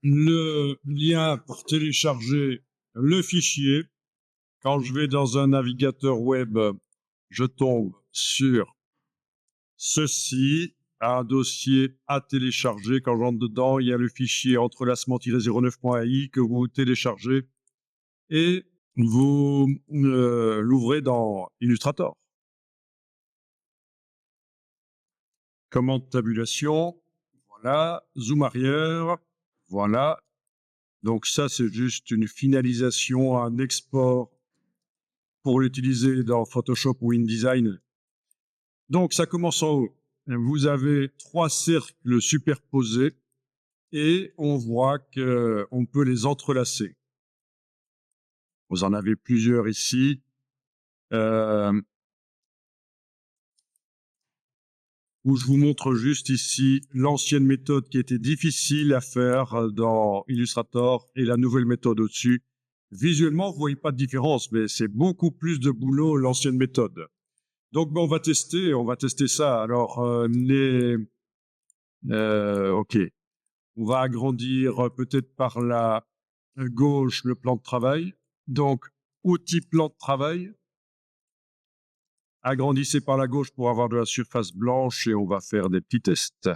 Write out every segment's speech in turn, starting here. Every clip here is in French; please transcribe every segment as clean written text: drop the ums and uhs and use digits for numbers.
le lien pour télécharger le fichier. Quand je vais dans un navigateur web, je tombe sur ceci, un dossier à télécharger. Quand je rentre dedans, il y a le fichier entrelacement-09.ai que vous téléchargez et vous l'ouvrez dans Illustrator. Commande tabulation, voilà, zoom arrière, voilà. Donc ça, c'est juste une finalisation, un export pour l'utiliser dans Photoshop ou InDesign. Donc ça commence en haut. Vous avez 3 cercles superposés et on voit qu'on peut les entrelacer. Vous en avez plusieurs ici. Où je vous montre juste ici l'ancienne méthode qui était difficile à faire dans Illustrator et la nouvelle méthode au-dessus. Visuellement, vous voyez pas de différence, mais c'est beaucoup plus de boulot l'ancienne méthode. Donc, on va tester ça. Alors, ok. On va agrandir peut-être par la gauche le plan de travail. Donc, outil plan de travail. Agrandissez par la gauche pour avoir de la surface blanche et on va faire des petits tests.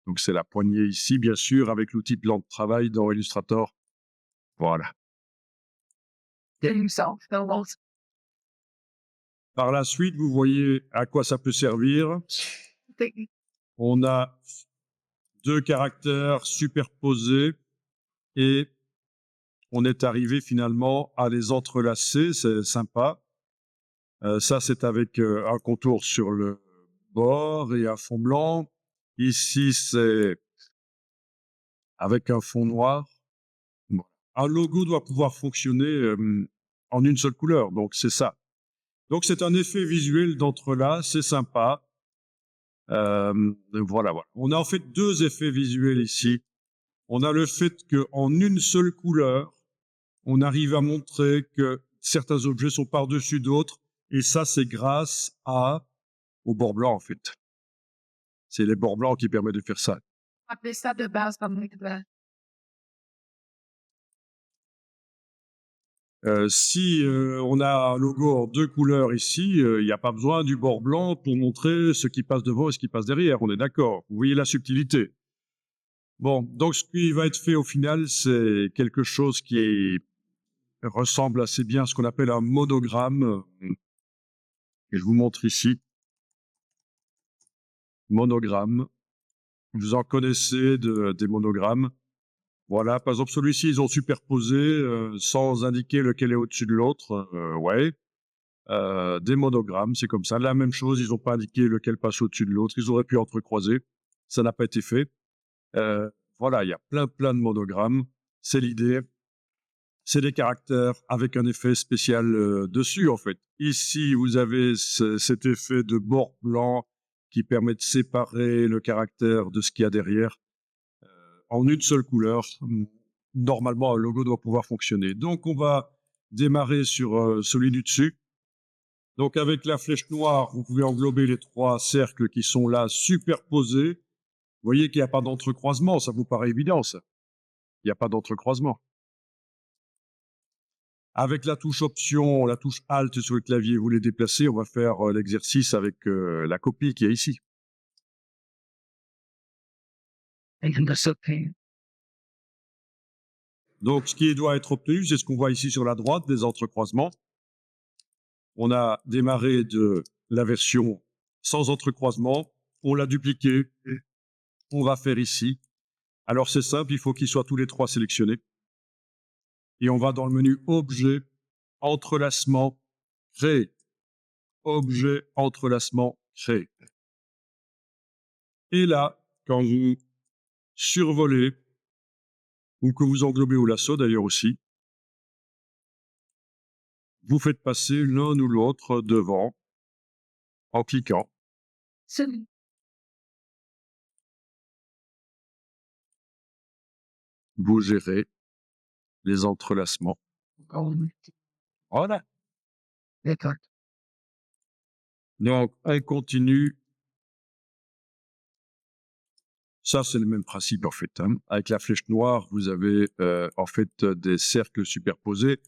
Donc, c'est la poignée ici, bien sûr, avec l'outil plan de travail dans Illustrator. Voilà. Par la suite, vous voyez à quoi ça peut servir. On a 2 caractères superposés et on est arrivé finalement à les entrelacer. C'est sympa. Ça, c'est avec un contour sur le bord et un fond blanc. Ici, c'est avec un fond noir. Bon. Un logo doit pouvoir fonctionner en une seule couleur, donc c'est ça. Donc c'est un effet visuel d'entrelac, c'est sympa. Voilà. On a en fait 2 effets visuels ici. On a le fait qu'en une seule couleur, on arrive à montrer que certains objets sont par-dessus d'autres, et ça c'est grâce au bord blanc en fait. C'est les bords blancs qui permettent de faire ça. Appeler ça de base comme Si on a un logo en 2 couleurs ici, il n'y a pas besoin du bord blanc pour montrer ce qui passe devant et ce qui passe derrière, on est d'accord. Vous voyez la subtilité. Bon, donc ce qui va être fait au final, c'est quelque chose qui ressemble assez bien à ce qu'on appelle un monogramme. Et je vous montre ici. Monogramme. Vous en connaissez des monogrammes. Voilà, par exemple, celui-ci, ils ont superposé sans indiquer lequel est au-dessus de l'autre. Ouais. Des monogrammes, c'est comme ça. La même chose, ils n'ont pas indiqué lequel passe au-dessus de l'autre. Ils auraient pu entrecroiser. Ça n'a pas été fait. Voilà, il y a plein de monogrammes. C'est l'idée. C'est des caractères avec un effet spécial dessus, en fait. Ici, vous avez cet effet de bord blanc qui permet de séparer le caractère de ce qu'il y a derrière. En une seule couleur, normalement, un logo doit pouvoir fonctionner. Donc, on va démarrer sur celui du dessus. Donc, avec la flèche noire, vous pouvez englober les 3 cercles qui sont là superposés. Vous voyez qu'il n'y a pas d'entrecroisement, ça vous paraît évident, ça. Il n'y a pas d'entrecroisement. Avec la touche Option, la touche Alt sur le clavier, vous les déplacez. On va faire l'exercice avec la copie qui est ici. Donc, ce qui doit être obtenu, c'est ce qu'on voit ici sur la droite, des entrecroisements. On a démarré de la version sans entrecroisement. On l'a dupliqué. On va faire ici. Alors, c'est simple, il faut qu'ils soient tous les 3 sélectionnés. Et on va dans le menu Objet, Entrelacement, Créer. Objet, Entrelacement, Créer. Et là, quand vous survolez, ou que vous englobez au lasso d'ailleurs aussi, vous faites passer l'un ou l'autre devant en cliquant. Vous gérez les entrelacements. Voilà. D'accord. Donc, elle continue Ça, c'est le même principe, en fait, hein. Avec la flèche noire, vous avez, en fait, des cercles superposés.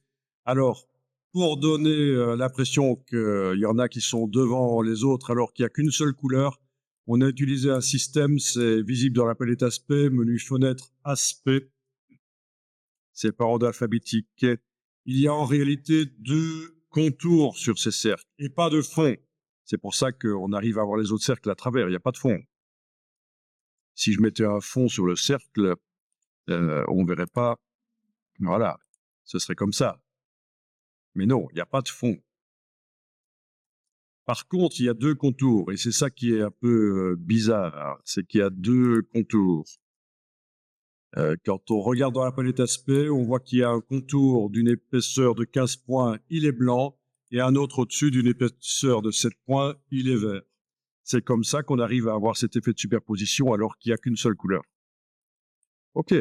Alors, pour donner, l'impression qu'il y en a qui sont devant les autres alors qu'il y a qu'une seule couleur, on a utilisé un système, c'est visible dans la palette aspect, menu fenêtre, aspect. C'est par ordre alphabétique. Il y a en réalité 2 contours sur ces cercles et pas de fond. C'est pour ça qu'on arrive à voir les autres cercles à travers, il n'y a pas de fond. Si je mettais un fond sur le cercle, on verrait pas, voilà, ce serait comme ça. Mais non, il n'y a pas de fond. Par contre, il y a 2 contours et c'est ça qui est un peu, bizarre, c'est qu'il y a 2 contours. Quand on regarde dans la palette aspect, on voit qu'il y a un contour d'une épaisseur de 15 points, il est blanc, et un autre au-dessus d'une épaisseur de 7 points, il est vert. C'est comme ça qu'on arrive à avoir cet effet de superposition alors qu'il n'y a qu'une seule couleur. OK.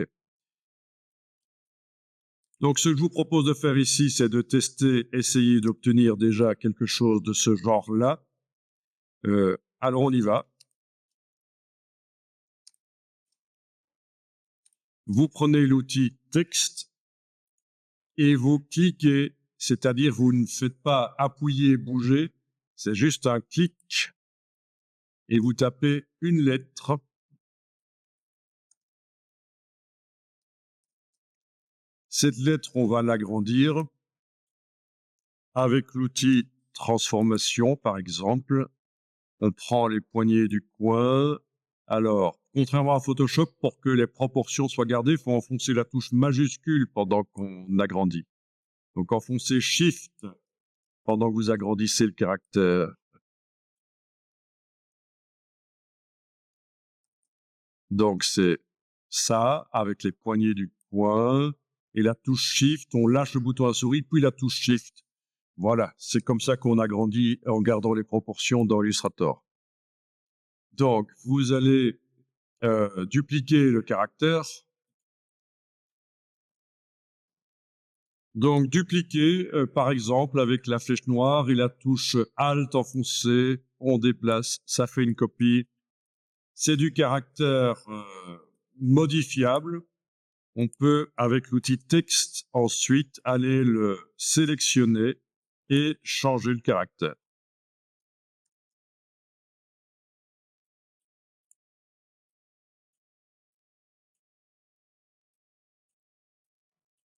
Donc, ce que je vous propose de faire ici, c'est de tester, essayer d'obtenir déjà quelque chose de ce genre-là. Alors, on y va. Vous prenez l'outil texte et vous cliquez, c'est-à-dire vous ne faites pas appuyer, bouger, c'est juste un clic et vous tapez une lettre. Cette lettre, on va l'agrandir avec l'outil transformation, par exemple. On prend les poignées du coin. Alors, contrairement à Photoshop, pour que les proportions soient gardées, il faut enfoncer la touche majuscule pendant qu'on agrandit. Donc, enfoncez Shift pendant que vous agrandissez le caractère. Donc, c'est ça, avec les poignées du coin, et la touche Shift, on lâche le bouton à souris, puis la touche Shift. Voilà, c'est comme ça qu'on agrandit en gardant les proportions dans Illustrator. Donc, vous allez dupliquer le caractère. Donc, dupliquer, par exemple, avec la flèche noire et la touche Alt enfoncée, on déplace, ça fait une copie. C'est du caractère modifiable. On peut, avec l'outil texte, ensuite aller le sélectionner et changer le caractère.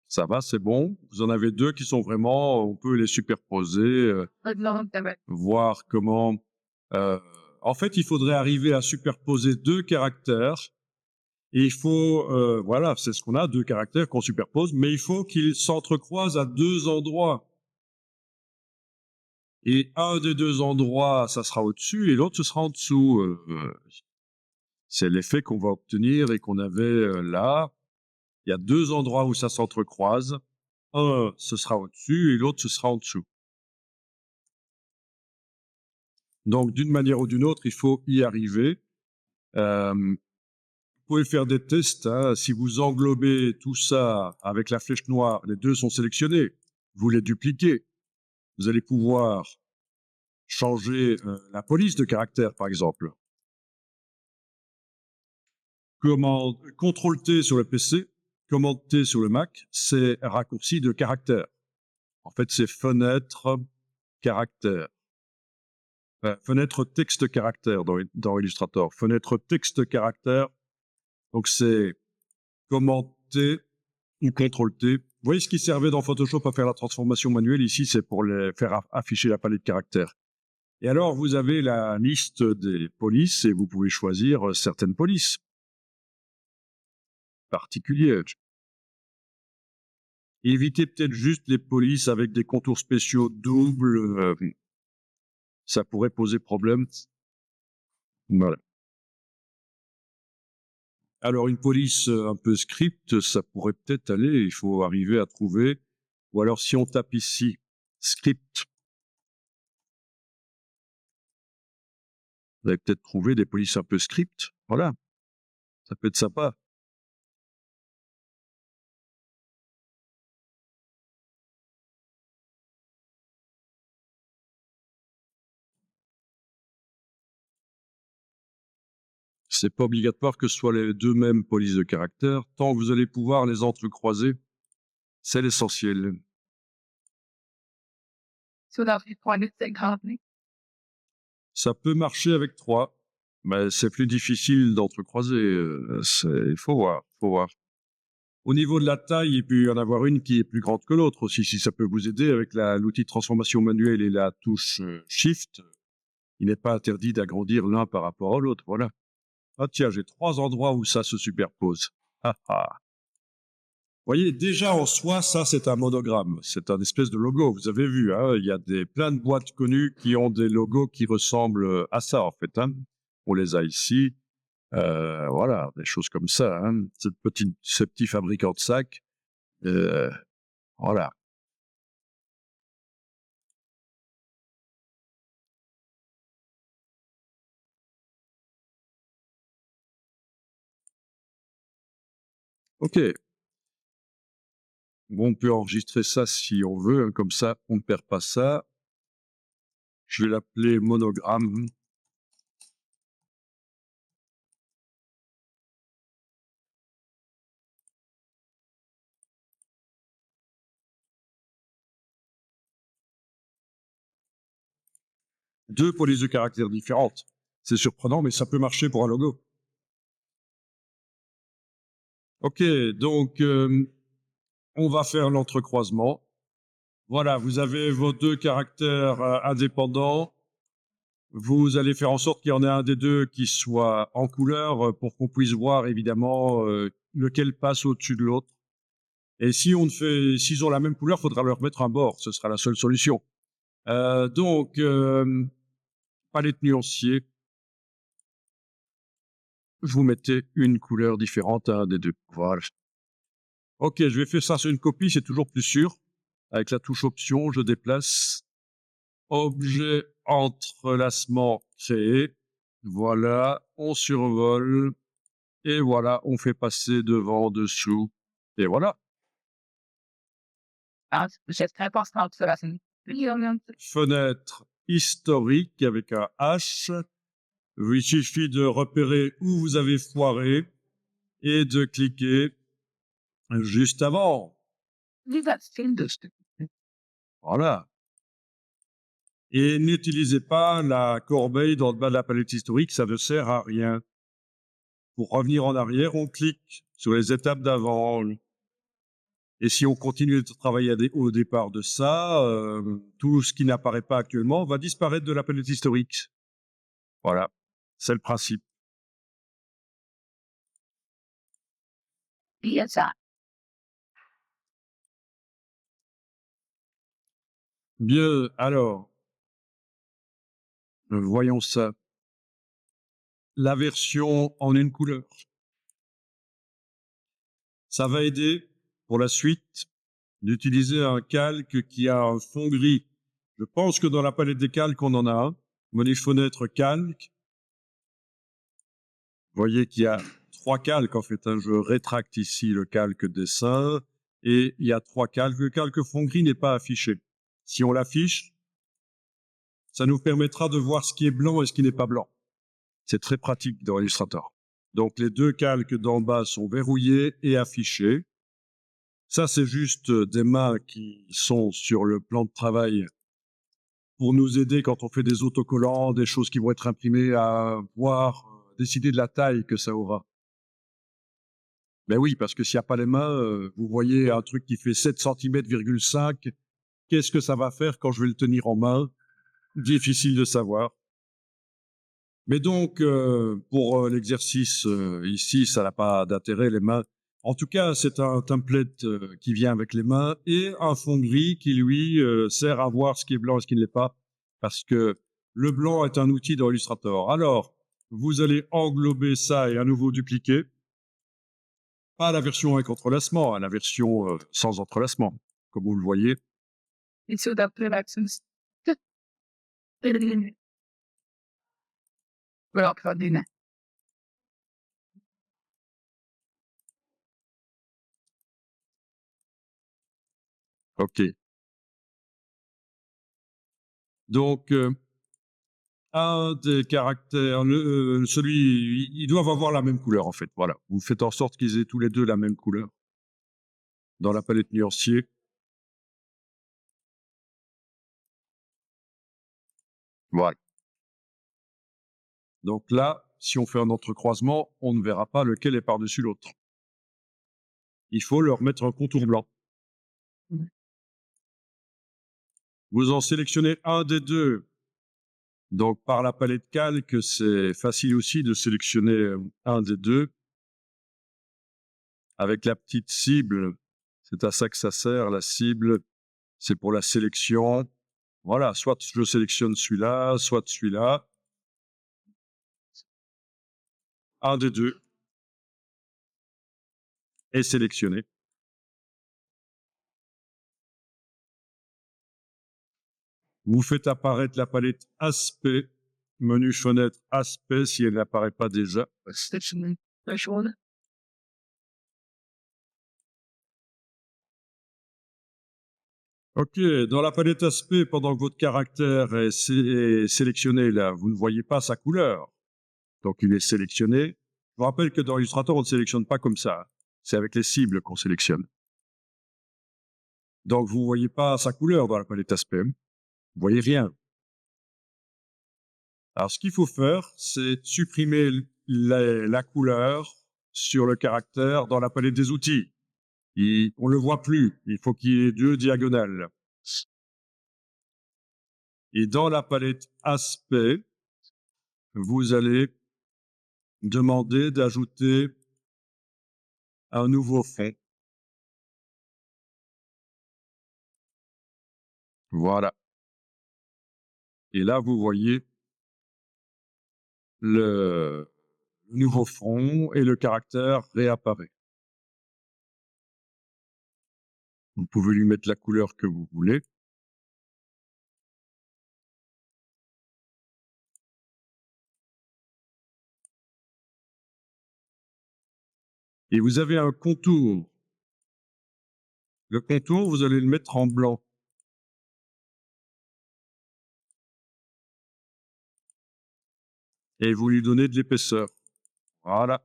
Ça va, c'est bon. Vous en avez 2 qui sont vraiment, on peut les superposer, voir comment. En fait, il faudrait arriver à superposer 2 caractères. Et il faut, voilà, c'est ce qu'on a, 2 caractères qu'on superpose, mais il faut qu'ils s'entrecroisent à 2 endroits. Et un des 2 endroits, ça sera au-dessus et l'autre, ce sera en dessous. C'est l'effet qu'on va obtenir et qu'on avait là. Il y a 2 endroits où ça s'entrecroise. Un, ce sera au-dessus et l'autre, ce sera en dessous. Donc, d'une manière ou d'une autre, il faut y arriver. Vous pouvez faire des tests, hein. Si vous englobez tout ça avec la flèche noire, les 2 sont sélectionnés, vous les dupliquez. Vous allez pouvoir changer la police de caractère, par exemple. CTRL-T sur le PC, Command-T sur le Mac, c'est raccourci de caractère. En fait, c'est fenêtre caractère. Fenêtre texte caractère dans Illustrator. Fenêtre texte caractère. Donc, c'est Command-T ou CTRL-T. Vous voyez ce qui servait dans Photoshop à faire la transformation manuelle. Ici, c'est pour les faire afficher la palette de caractères. Et alors, vous avez la liste des polices et vous pouvez choisir certaines polices particulières. Évitez peut-être juste les polices avec des contours spéciaux doubles. Ça pourrait poser problème. Voilà. Alors, une police un peu script, ça pourrait peut-être aller. Il faut arriver à trouver. Ou alors, si on tape ici script, vous allez peut-être trouver des polices un peu script. Voilà. Ça peut être sympa. C'est pas obligatoire que ce soit les deux mêmes polices de caractère. Tant que vous allez pouvoir les entrecroiser, c'est l'essentiel. So that we pointed the company. Ça peut marcher avec 3, mais c'est plus difficile d'entrecroiser. Il faut voir, faut voir. Au niveau de la taille, il peut y en avoir une qui est plus grande que l'autre aussi, si ça peut vous aider avec l'outil de transformation manuelle et la touche Shift. Il n'est pas interdit d'agrandir l'un par rapport à l'autre, voilà. Ah tiens, j'ai 3 endroits où ça se superpose. Ah ah. Vous voyez, déjà en soi, ça c'est un monogramme, c'est un espèce de logo. Vous avez vu, hein, il y a plein de boîtes connues qui ont des logos qui ressemblent à ça en fait. Hein. On les a ici, voilà, des choses comme ça. Hein. Ce petit fabricant de sacs, voilà. Ok. Bon, on peut enregistrer ça si on veut, hein, comme ça on ne perd pas ça. Je vais l'appeler monogramme. Deux polices de caractères différentes. C'est surprenant, mais ça peut marcher pour un logo. Ok, donc on va faire l'entrecroisement. Voilà, vous avez vos deux caractères indépendants. Vous allez faire en sorte qu'il y en ait un des deux qui soit en couleur pour qu'on puisse voir évidemment lequel passe au-dessus de l'autre. Et si s'ils ont la même couleur, il faudra leur mettre un bord. Ce sera la seule solution. Donc, palette nuancier. Vous mettez une couleur différente à un des deux. Voilà. Ok, je vais faire ça sur une copie, c'est toujours plus sûr. Avec la touche option, je déplace. Objet entrelacement créé. Voilà, on survole. Et voilà, on fait passer devant, dessous. Et voilà. C'est très important que cela se Fenêtre historique avec un H. Il suffit de repérer où vous avez foiré et de cliquer juste avant. Voilà. Et n'utilisez pas la corbeille dans le bas de la palette historique, ça ne sert à rien. Pour revenir en arrière, on clique sur les étapes d'avant. Et si on continue de travailler au départ de ça, tout ce qui n'apparaît pas actuellement va disparaître de la palette historique. Voilà, c'est le principe. Bien, alors, voyons ça. La version en une couleur. Ça va aider pour la suite d'utiliser un calque qui a un fond gris. Je pense que dans la palette des calques, on en a un. Menu fenêtre calque. Vous voyez qu'il y a 3 calques en fait. Hein. Je rétracte ici le calque dessin et il y a 3 calques. Le calque fond gris n'est pas affiché. Si on l'affiche, ça nous permettra de voir ce qui est blanc et ce qui n'est pas blanc. C'est très pratique dans Illustrator. Donc les 2 calques d'en bas sont verrouillés et affichés. Ça, c'est juste des mains qui sont sur le plan de travail pour nous aider quand on fait des autocollants, des choses qui vont être imprimées, à voir, décider de la taille que ça aura. Ben oui, parce que s'il n'y a pas les mains, vous voyez un truc qui fait 7 cm,5 cm, qu'est-ce que ça va faire quand je vais le tenir en main? Difficile de savoir. Mais donc, pour l'exercice ici, ça n'a pas d'intérêt, les mains. En tout cas, c'est un template qui vient avec les mains et un fond gris qui, lui, sert à voir ce qui est blanc et ce qui ne l'est pas, parce que le blanc est un outil dans Illustrator. Alors, vous allez englober ça et à nouveau dupliquer. Pas la version avec entrelacement, hein, la version sans entrelacement, comme vous le voyez. OK. Donc, un des caractères, ils doivent avoir la même couleur en fait. Voilà, vous faites en sorte qu'ils aient tous les deux la même couleur dans la palette nuancier. Voilà. Donc là, si on fait un entrecroisement, on ne verra pas lequel est par-dessus l'autre. Il faut leur mettre un contour blanc. Vous en sélectionnez un des deux. Donc par la palette calque, c'est facile aussi de sélectionner un des deux. Avec la petite cible, c'est à ça que ça sert, la cible, c'est pour la sélection. Voilà, soit je sélectionne celui-là, soit celui-là. Un des deux est sélectionné. Vous faites apparaître la palette aspect, menu fenêtre aspect si elle n'apparaît pas déjà. Ok, dans la palette aspect, pendant que votre caractère est sélectionné là, vous ne voyez pas sa couleur. Donc il est sélectionné. Je vous rappelle que dans Illustrator, on ne sélectionne pas comme ça. C'est avec les cibles qu'on sélectionne. Donc vous ne voyez pas sa couleur dans la palette aspect. Vous voyez rien. Alors ce qu'il faut faire, c'est supprimer la couleur sur le caractère dans la palette des outils. On ne le voit plus. Il faut qu'il y ait deux diagonales. Et dans la palette aspect, vous allez demander d'ajouter un nouveau fond. Voilà. Et là, vous voyez le nouveau fond et le caractère réapparaît. Vous pouvez lui mettre la couleur que vous voulez. Et vous avez un contour. Le contour, vous allez le mettre en blanc. Et vous lui donnez de l'épaisseur. Voilà.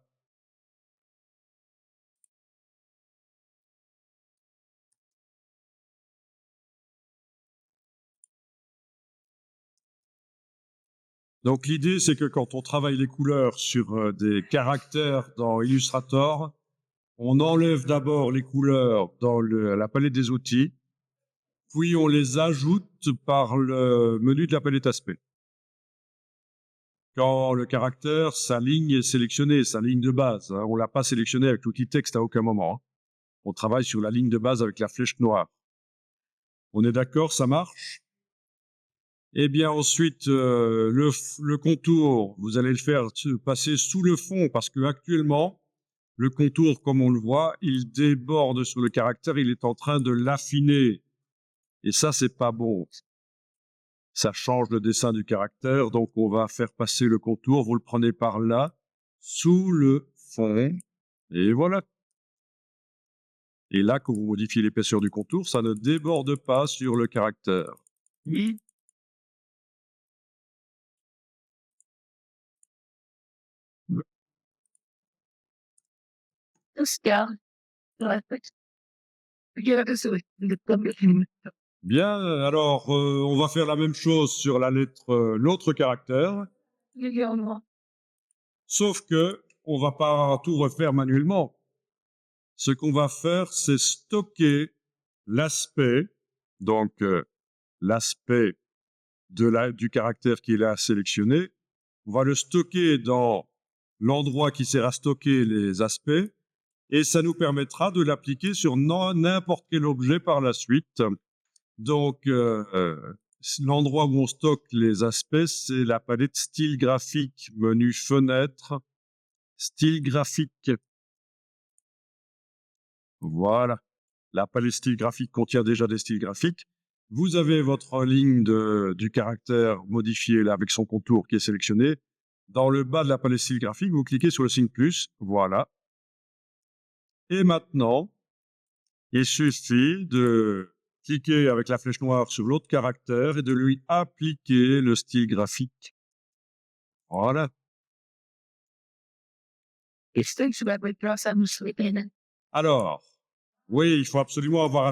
Donc l'idée, c'est que quand on travaille les couleurs sur des caractères dans Illustrator, on enlève d'abord les couleurs dans la palette des outils, puis on les ajoute par le menu de la palette aspect. Quand le caractère, sa ligne est sélectionnée, sa ligne de base, hein, on ne l'a pas sélectionné avec l'outil texte à aucun moment. Hein. On travaille sur la ligne de base avec la flèche noire. On est d'accord, ça marche? Eh bien ensuite, le contour, vous allez le faire passer sous le fond parce que actuellement, le contour, comme on le voit, il déborde sur le caractère, il est en train de l'affiner. Et ça, c'est pas bon. Ça change le dessin du caractère, donc on va faire passer le contour, vous le prenez par là, sous le fond, et voilà. Et là, quand vous modifiez l'épaisseur du contour, ça ne déborde pas sur le caractère. Oui. Bien, alors on va faire la même chose sur la lettre, l'autre caractère. Sauf que on va pas tout refaire manuellement. Ce qu'on va faire, c'est stocker l'aspect, donc l'aspect du caractère qui est là sélectionné. On va le stocker dans l'endroit qui sert à stocker les aspects et ça nous permettra de l'appliquer sur n'importe quel objet par la suite. Donc, l'endroit où on stocke les aspects, c'est la palette style graphique, menu fenêtre, style graphique. Voilà. La palette style graphique contient déjà des styles graphiques. Vous avez votre ligne du caractère modifié là, avec son contour qui est sélectionné. Dans le bas de la palette style graphique, vous cliquez sur le signe plus. Voilà. Et maintenant, il suffit de cliquer avec la flèche noire sur l'autre caractère et de lui appliquer le style graphique Voilà. It's things about with drugs I'm sleeping. Alors, oui, il faut absolument avoir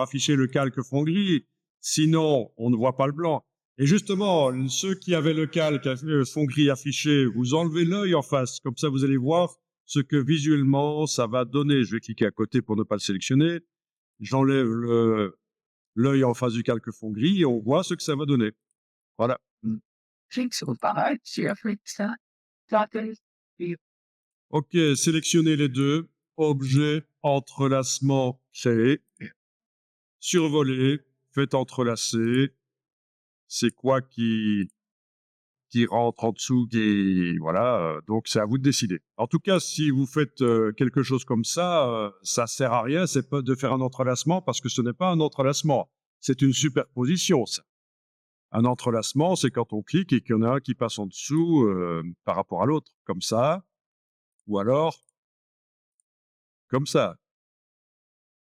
affiché le calque fond gris, sinon on ne voit pas le blanc. Et justement, ceux qui avaient le calque fond gris affiché, vous enlevez l'œil en face, comme ça vous allez voir ce que visuellement ça va donner. Je vais cliquer à côté pour ne pas le sélectionner. J'enlève l'œil en face du calque fond gris et on voit ce que ça va donner. Voilà. Things so bad. She freaks that. Doctors. Ok, sélectionnez les deux. Objet, entrelacement, créé. Survoler, faites entrelacer. C'est quoi qui rentre en dessous, voilà. Donc c'est à vous de décider. En tout cas, si vous faites quelque chose comme ça sert à rien. C'est pas de faire un entrelacement parce que ce n'est pas un entrelacement. C'est une superposition. Ça. Un entrelacement, c'est quand on clique et qu'il y en a un qui passe en dessous par rapport à l'autre, comme ça, ou alors comme ça,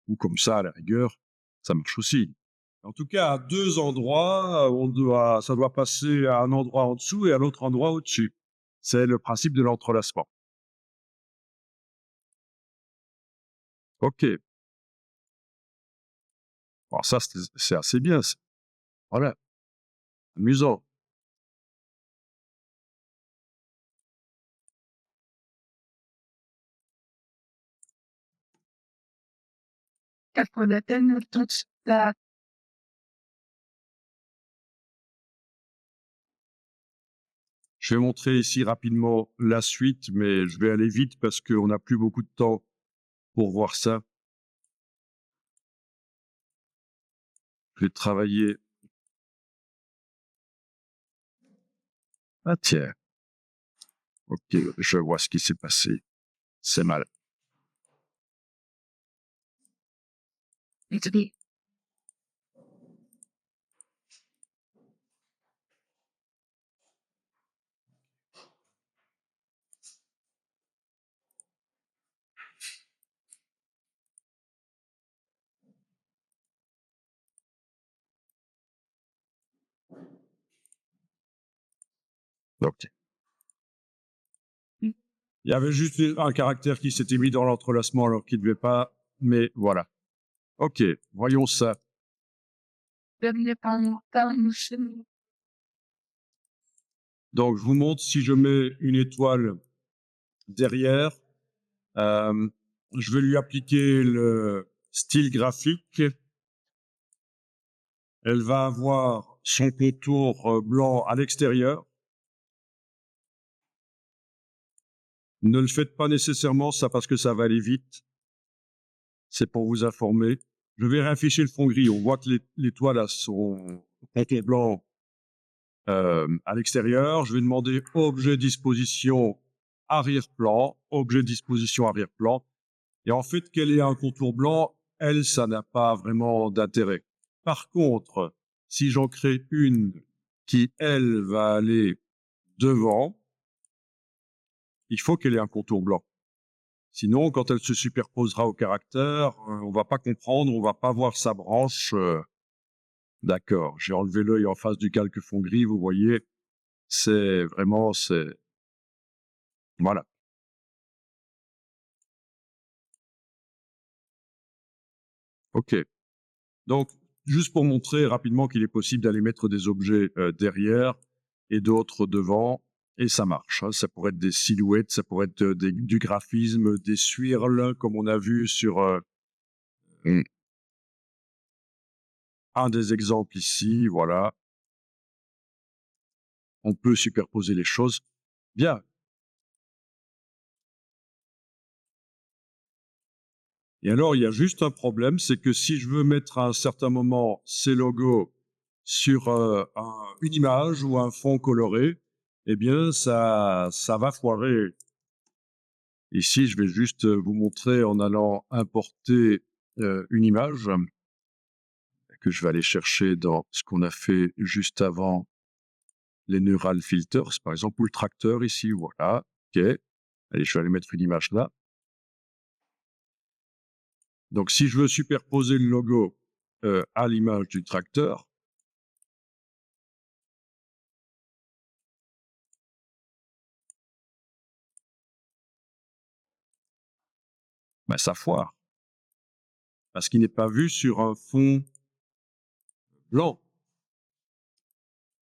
ou comme ça à la rigueur, ça marche aussi. En tout cas, à deux endroits, ça doit passer à un endroit en dessous et à l'autre endroit au-dessus. C'est le principe de l'entrelacement. Ok. Bon, ça, c'est assez bien. Voilà. Amusant. That's for the thing that touch that. Je vais montrer ici rapidement la suite, mais je vais aller vite parce qu'on n'a plus beaucoup de temps pour voir ça. Je vais travailler. Ah tiens. Ok, je vois ce qui s'est passé. C'est mal. Need to be. Ok. Il y avait juste un caractère qui s'était mis dans l'entrelacement alors qu'il ne devait pas, mais voilà. Ok, voyons ça. Donc, je vous montre si je mets une étoile derrière, je vais lui appliquer le style graphique. Elle va avoir son contour blanc à l'extérieur. Ne le faites pas nécessairement, ça parce que ça va aller vite. C'est pour vous informer. Je vais réafficher le fond gris. On voit que l'étoile a son contour blanc à l'extérieur. Je vais demander objet disposition arrière-plan, objet disposition arrière-plan. Et en fait, qu'elle ait un contour blanc, elle, ça n'a pas vraiment d'intérêt. Par contre, si j'en crée une qui, elle, va aller devant, il faut qu'elle ait un contour blanc. Sinon, quand elle se superposera au caractère, on va pas comprendre, on va pas voir sa branche. D'accord, j'ai enlevé l'œil en face du calque fond gris, vous voyez, c'est vraiment, voilà. Ok. Donc, juste pour montrer rapidement qu'il est possible d'aller mettre des objets derrière et d'autres devant, et ça marche. Hein. Ça pourrait être des silhouettes, ça pourrait être du graphisme, des swirls, comme on a vu sur un des exemples ici, voilà. On peut superposer les choses. Bien. Et alors, il y a juste un problème, c'est que si je veux mettre à un certain moment ces logos sur une image ou un fond coloré, eh bien, ça va foirer. Ici, je vais juste vous montrer en allant importer une image que je vais aller chercher dans ce qu'on a fait juste avant les neural filters, par exemple, ou le tracteur ici, voilà. OK. Allez, je vais aller mettre une image là. Donc, si je veux superposer le logo à l'image du tracteur, Ben, ça foire. Parce qu'il n'est pas vu sur un fond blanc.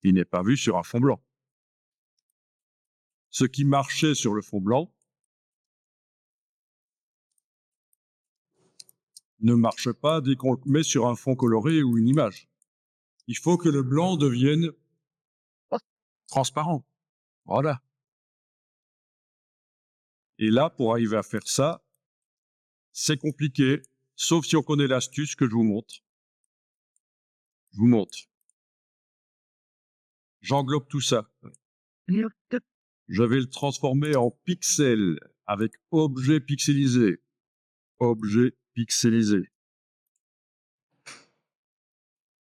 Il n'est pas vu sur un fond blanc. Ce qui marchait sur le fond blanc ne marche pas dès qu'on le met sur un fond coloré ou une image. Il faut que le blanc devienne transparent. Voilà. Et là, pour arriver à faire ça, c'est compliqué, sauf si on connaît l'astuce que je vous montre. Je vous montre. J'englobe tout ça. Je vais le transformer en pixels avec objet pixelisé. Objet pixelisé.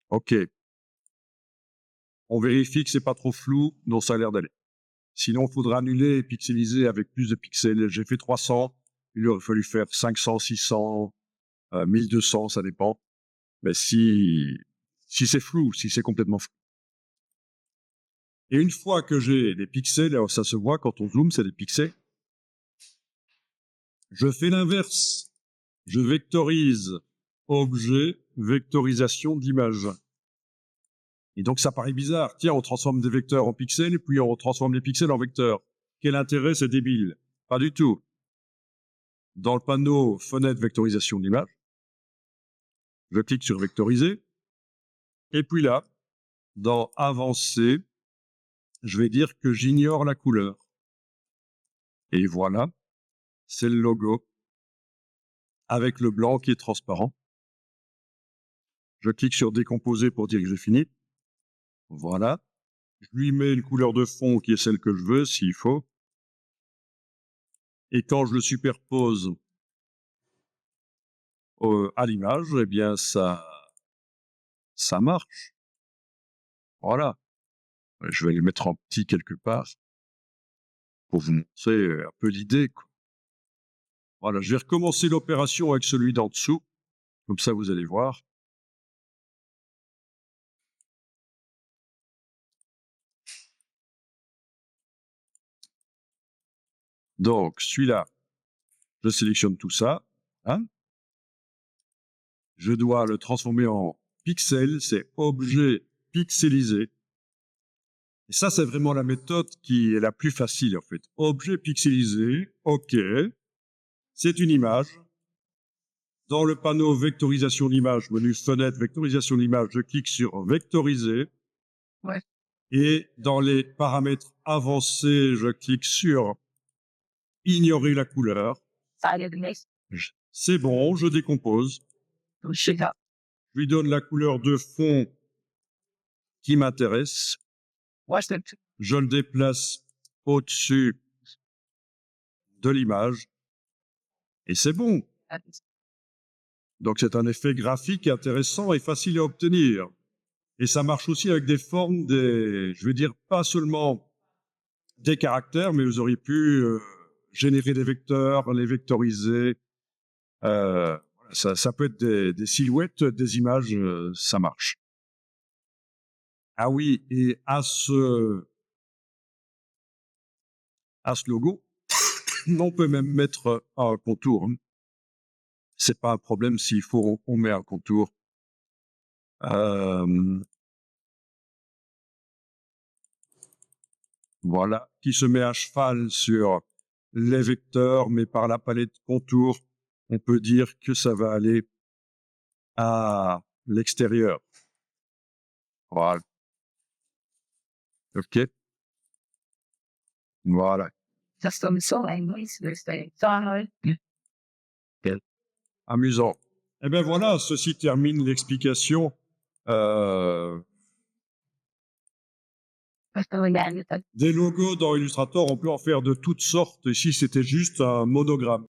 OK. On vérifie que c'est pas trop flou, non, ça a l'air d'aller. Sinon, il faudra annuler et pixeliser avec plus de pixels. J'ai fait 300, il aurait fallu faire 500, 600, 1200, ça dépend. Mais si c'est flou, si c'est complètement flou. Et une fois que j'ai des pixels, alors ça se voit quand on zoome, c'est des pixels. Je fais l'inverse. Je vectorise objet, vectorisation d'image. Et donc ça paraît bizarre. Tiens, on transforme des vecteurs en pixels, puis on transforme les pixels en vecteurs. Quel intérêt, c'est débile. Pas du tout. Dans le panneau fenêtre vectorisation d'image, je clique sur vectoriser. Et puis là, dans avancer, je vais dire que j'ignore la couleur. Et voilà, c'est le logo avec le blanc qui est transparent. Je clique sur décomposer pour dire que j'ai fini. Voilà. Je lui mets une couleur de fond qui est celle que je veux, s'il faut. Et quand je le superpose à l'image, eh bien, ça marche. Voilà. Je vais le mettre en petit quelque part pour vous montrer un peu l'idée, quoi. Voilà, je vais recommencer l'opération avec celui d'en dessous. Comme ça, vous allez voir. Donc, celui-là, je sélectionne tout ça. Hein. Je dois le transformer en pixel, c'est objet pixelisé. Et ça, c'est vraiment la méthode qui est la plus facile, en fait. Objet pixelisé, OK. C'est une image. Dans le panneau vectorisation d'image, menu fenêtre vectorisation d'image, je clique sur vectoriser. Ouais. Et dans les paramètres avancés, je clique sur ignorer la couleur. C'est bon, je décompose. Je lui donne la couleur de fond qui m'intéresse. Je le déplace au-dessus de l'image. Et c'est bon. Donc c'est un effet graphique intéressant et facile à obtenir. Et ça marche aussi avec des formes, je veux dire, pas seulement des caractères, mais vous auriez pu générer des vecteurs, les vectoriser. Ça peut être des silhouettes, des images, ça marche. Ah oui, et à ce logo, on peut même mettre un contour. C'est pas un problème s'il faut, on met un contour. Voilà, qui se met à cheval sur les vecteurs, mais par la palette contour, on peut dire que ça va aller à l'extérieur. Voilà. OK. Voilà. Amusant. Eh bien voilà, ceci termine l'explication des logos dans Illustrator. On peut en faire de toutes sortes. Ici, c'était juste un monogramme.